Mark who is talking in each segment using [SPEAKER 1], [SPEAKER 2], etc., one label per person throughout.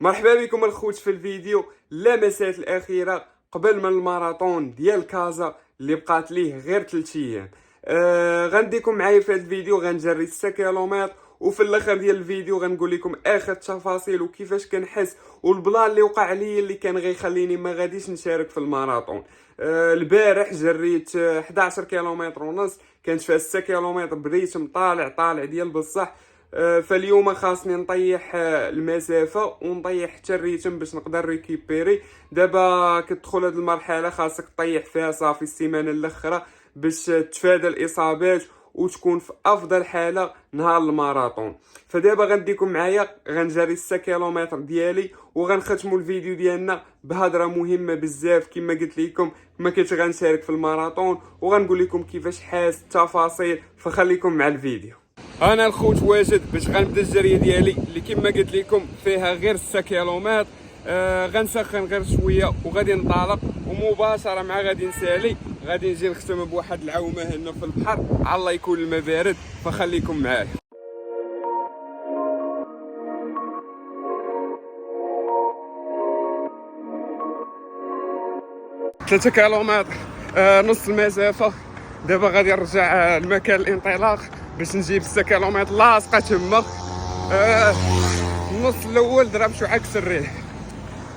[SPEAKER 1] مرحبا بكم الخوت في الفيديو لمسات الاخيره قبل من الماراثون ديال كازا اللي بقات ليه غير 3 ايام. غنديكم معايا في هذا الفيديو، غنجري 6 كيلومتر وفي الاخر ديال الفيديو غنقول لكم اخر التفاصيل وكيفاش كنحس والبلان اللي وقع لي اللي كان غيخليني ما غاديش نشارك في الماراثون. البارح جريت 11 كيلومتر ونص، كانت فيها 6 كيلومتر بريتم طالع ديال بصح. فاليوم خاصني نطيح المسافه ونطيح حتى الريتم باش نقدر ريكيبيري. دابا كتدخل هذه المرحله خاصك تطيح فيها صافي السيمانه الاخرى باش تفادى الاصابات وتكون في افضل حاله نهار الماراثون. فدابا غنديكم معايا غنجري 6 كيلومتر ديالي وغنختموا الفيديو ديالنا بهضره مهمه بزاف كما قلت لكم، ما كنتش غنشارك في الماراثون وغنقول لكم كيفاش حاس التفاصيل، فخليكم مع الفيديو. انا الخوت واجد باش غنبدا الجريه ديالي اللي كما قلت لكم فيها غير 6 كيلومتر. غنسخن غير شويه وغادي نطالق ومباشره مع غادي نسالي غادي نجي نختم بواحد العومه هنا في البحر، الله يكون الماء بارد، فخليكم معايا. 3 كيلومتر، نص المسافه. دابا غادي نرجع لمكان الانطلاق باش نجيب 6 كيلومتر لاصقه تما. النص الاول ضرب شو عكس الريح،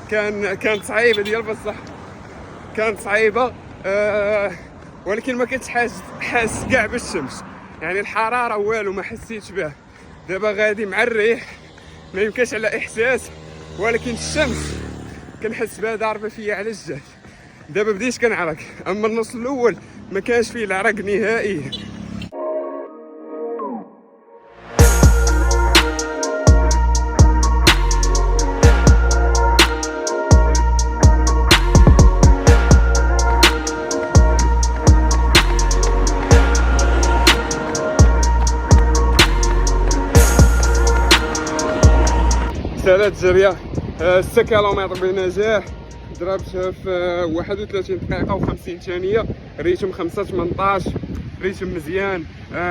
[SPEAKER 1] كانت صعيبه ديال بصح كانت صعيبه. ولكن ما كنتش حاس كاع بالشمس، يعني الحراره والو ما حسيتش بها. دابا غادي مع الريح ما يمكنش على احساس، ولكن الشمس كنحس بها ضاربه فيا على الجهد. دابا بديت كنعرق، اما النص الاول ما كانش فيه العرق نهائيا. ثلاث جريات، 6 كيلومتر بنجاح، ضربتها في 31 دقيقة و50 ثانية، ريتم 5:18، ريتم مزيان.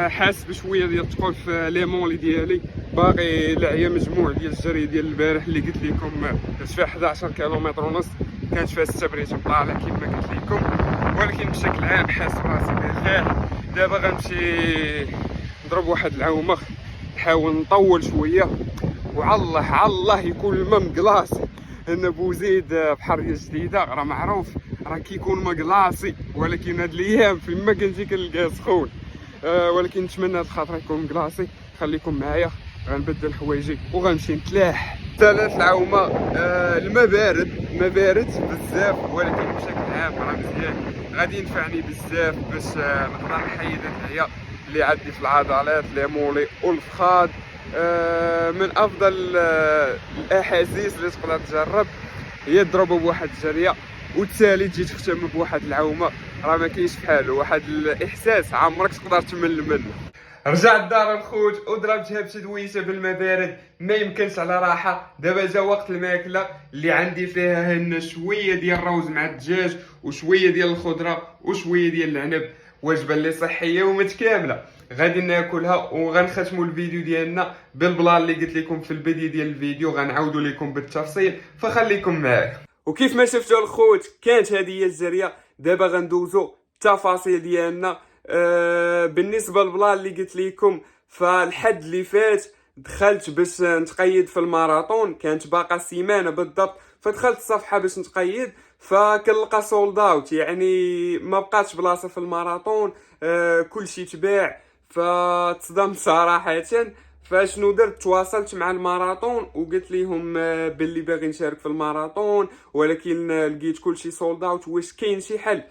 [SPEAKER 1] حاس بشوية ديال الثقل في ليمونلي ديالي، باقي لعيا مجموع ديال الجري ديال البارح اللي قلت لكم درت فيها 11 كيلومتر ونص، كانت فيها 6 بريتم طالع كما قلت لكم، ولكن بشكل عام حاس براسي بخير. دابا غنمشي نضرب واحد العومة، نحاول نطول شوية، وعلى الله يكون الماء مقلاص. ان بوزيد بحر جديده راه معروف راه كيكون مقلاصي، ولكن هاد الايام فيما كنجي كنلقاه سخون. ولكن نتمنى هاد الخاطر يكون مقلاصي. خليكم معايا، غنبدل حوايجي وغنمشي نتلاح. ثالث العومه. الماء بارد بزاف، ولكن بشكل عام راه مزيان، غادي ينفعني بزاف باش نقدر نحيد العيا اللي عندي في العضلات لي مولي والفخاد. من افضل الاحاسيس اللي تقدر تجرب هي تضربوا بواحد الجريه وتسالي تجي تختم بواحد العومه، راه ما كاينش بحالو، واحد الاحساس عمرك تقدر تمل منه. رجعت الدار الخوت وضربتها بتدويشه بالماء بارد، ما يمكنش على راحه. دابا جا وقت الماكله اللي عندي فيها هنا شويه ديال الروز مع الدجاج وشويه ديال الخضره وشويه ديال العنب، وجبه اللي صحيه ومتكامله. غادي ناكلها وغنختموا الفيديو ديالنا بالبلان اللي قلت لكم في البدايه ديال الفيديو، غنعاودوا لكم بالتفصيل، فخليكم معايا. وكيف ما شفتوا الخوت كانت هذه هي الجريه. دابا غندوزو التفاصيل ديالنا. بالنسبه للبلان اللي قلت لكم، فالحد اللي فات دخلت باش نتقيد في الماراثون، كانت باقا سيمانه بالضبط، فدخلت الصفحه باش نتقيد، فكنلقى سولد اوت، يعني ما بقاتش بلاصه في الماراثون. كلشي تباع، فتصدمت صراحه. فشنو درت؟ تواصلت مع الماراثون وقلت لهم باللي باغي نشارك في الماراثون، ولكن لقيت كلشي سولد اوت، واش كاين شي حل؟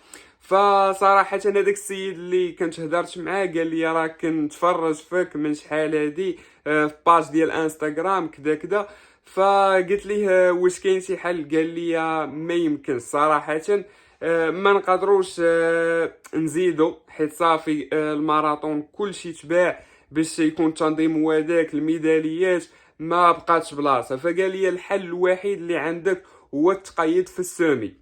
[SPEAKER 1] فصراحه هذاك السيد اللي كنت هضرت معاه قال لي راك كنتفرج فيك من شحال هادي في باج ديال انستغرام كذا. فقلت ليه واش كاين شي حل؟ قال لي ما يمكن صراحه، ما نقدروش نزيدو، حيت صافي الماراثون كلشي تباع، باش يكون التنظيم هو داك، الميداليات ما بقاتش بلاصه. فقال لي الحل الوحيد اللي عندك هو التقيد في السومي.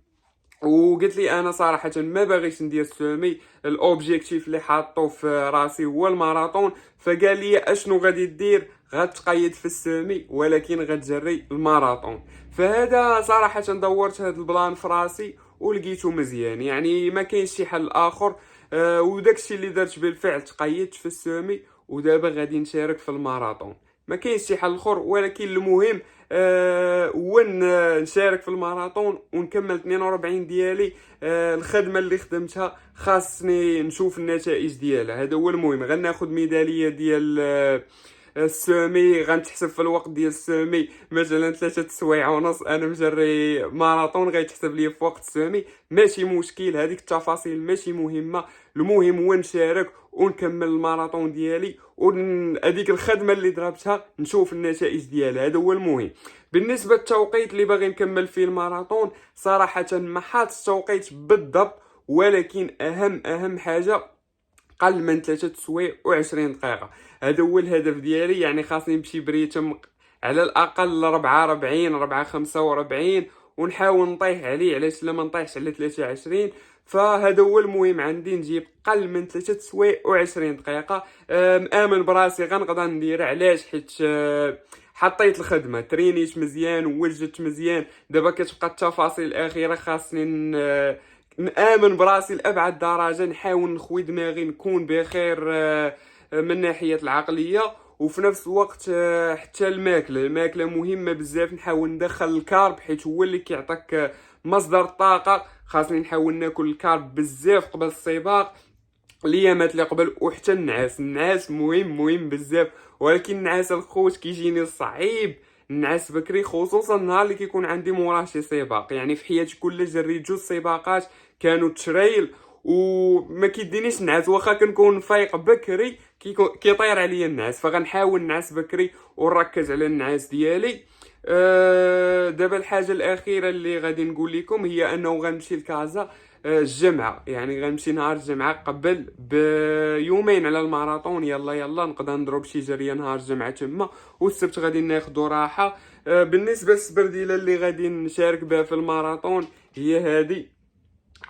[SPEAKER 1] وقلت لي انا صراحه ما باغيش ندير سومي، الاوبجيكتيف اللي حاطه في راسي هو الماراطون. فقال لي اشنو غادي دير؟ غتقيد في السومي ولكن غتجري الماراطون. فهذا صراحه دورت هذا البلان في راسي ولقيته مزيان، يعني ما كاينش شي حل اخر. وداكشي اللي درت بالفعل، تقيدت في السومي ودابا غادي نشارك في الماراطون. ما كاينش شي حل اخر، ولكن المهم هو نشارك في الماراطون ونكمل 42 ديالي. الخدمه اللي خدمتها خاصني نشوف النتائج ديالها، هذا هو المهم. غناخذ ميداليه ديال السومي، غنتحسب في الوقت ديال السومي مثلا 3 سوايع ونص، انا مجري ماراطون غيتحسب لي في وقت السومي. ماشي مشكل، هذيك التفاصيل ماشي مهمه، المهم هو نشارك ونكمل الماراطون ديالي، هذيك الخدمه اللي ضربتها نشوف النتائج ديالها، هذا هو المهم. بالنسبه للتوقيت اللي باغي نكمل فيه الماراطون، صراحه ما حاطش توقيت بالضبط، ولكن اهم حاجه قل من 3 سوايع و20 دقيقه. هذا هو الهدف ديالي، يعني خاصني نمشي بريتم على الاقل 44 45 ونحاول نطيح عليه، علاش لا ما نطيحش على 23. فهذا هو المهم عندي، نجيب قل من 3 سوايع و20 دقيقه. مآمن براسي غنقدر ندير، علاش؟ حيت حطيت الخدمه، ترينيت مزيان ووجدت مزيان. دابا كتبقى التفاصيل الاخيره، خاصني نآمن براسي لأبعد درجة، نحاول نخوي دماغي، نكون بخير من ناحية العقلية. وفي نفس الوقت حتى الماكلة مهمة بزاف. نحاول ندخل الكارب حيت هو اللي كيعطيك مصدر الطاقة. خاصني نحاول ناكل الكارب بزاف قبل السباق، الايامات اللي قبل، وحتى النعاس مهم بزاف. ولكن النعاس الخوت كيجيني صعيب، نعس بكري خصوصا النهار اللي كيكون عندي موراه شي سباق. يعني في حياتي كلها جريت 2 سباقات كانوا تريل وما كيدينيش النعاس، واخا كنكون فايق بكري كيطير عليا النعاس. فغنحاول نعس بكري ونركز على النعاس ديالي. دابا الحاجه الاخيره اللي غادي نقول لكم هي انه غنمشي لكازا الجمعه، يعني غنمشي نهار الجمعه قبل بيومين على الماراطون. يلا نقدر نضرب شي جريه نهار الجمعه تما، والسبت غادي ناخذ راحه. بالنسبه للسبرديله اللي غادي نشارك بها في الماراطون هي هذه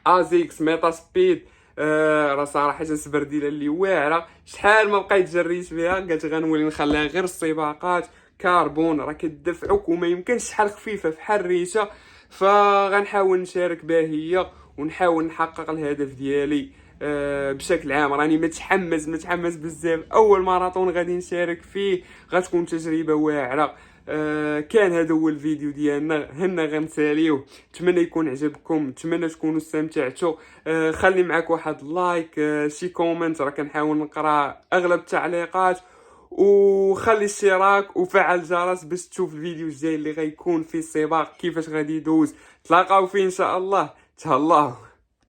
[SPEAKER 1] ازيكس ميتا سبيد. راه صراحه سبرديله اللي واعره، شحال ما بقيت جريت بها قلت غنولي نخليها غير السباقات. كربون راه كتدفعك وما يمكنش شحال خفيفه بحال الريشه. فغنحاول نشارك بها هي ونحاول نحقق الهدف ديالي. بشكل عام راني متحمس بزاف. اول ماراطون غادي نشارك فيه، غتكون تجربه واعره. كان هذا هو الفيديو ديالنا، هنا غنساليوه. نتمنى يكون عجبكم، نتمنى تكونوا استمتعتوا. خلي معك واحد لايك، شي كومنت، راه كنحاول نقرا اغلب التعليقات. وخلي اشتراك وفعل الجرس باش تشوف الفيديو الجاي اللي غيكون فيه السباق كيفاش غادي يدوز. تلاقاو فيه ان شاء الله. تهلاو.